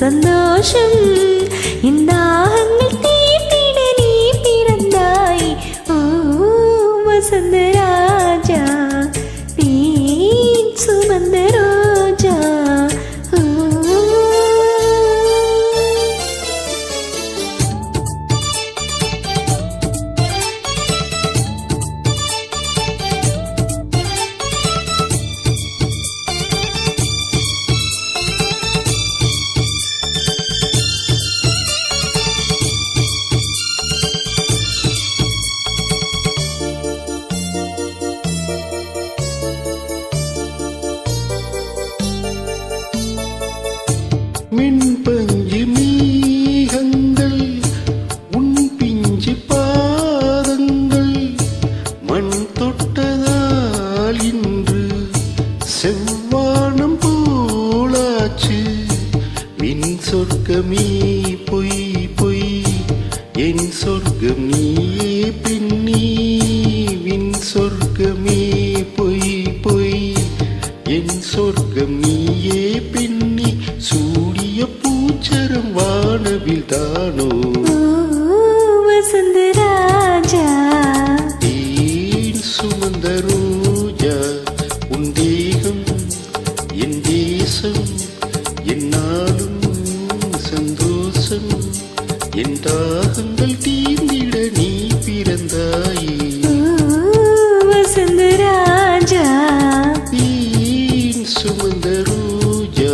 சந்தோஷம் இந்த தாகங்கள் தீர்த்திட நீ பிறந்தாய் ஓ வசந்த ராஜா தேன் சுமந்த ரோஜா மின்பஞ்சு மீகங்கள் உன் பிஞ்சு பாதங்கள் மண் தொட்டதால் இன்று செவ்வானம் போலாச்சு மின் சொர்க்கமே பொய் பொய் என் சொர்க்கம் நீயே பின்னி வின் சொர்க்கமே பொய் பொய் என் சொர்க்கம் நீயே பின்னி சூடிய பூச்சரம் வானவில் தானோ வசந்த ராஜா தேன் சுமந்த ரோஜா உன் தேகம் என் தேசம் என்னாலும் சந்தோஷம் என் தாகங்கள் தீர்ந்திட நீ பிறந்தாயே வசந்த ராஜா தேன் சுமந்த ரோஜா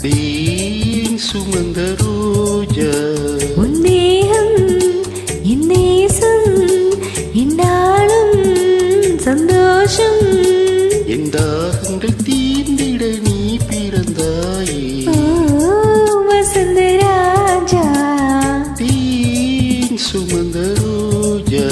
தேன் சுமந்த ரோஜா உன் தேகம் என் தேசம் என்னாலும் சந்தோஷம் என் தாகங்கள் தீர்ந்திட நீ பிறந்தாயே வசந்த ராஜா தேன் சுமந்த ரோஜா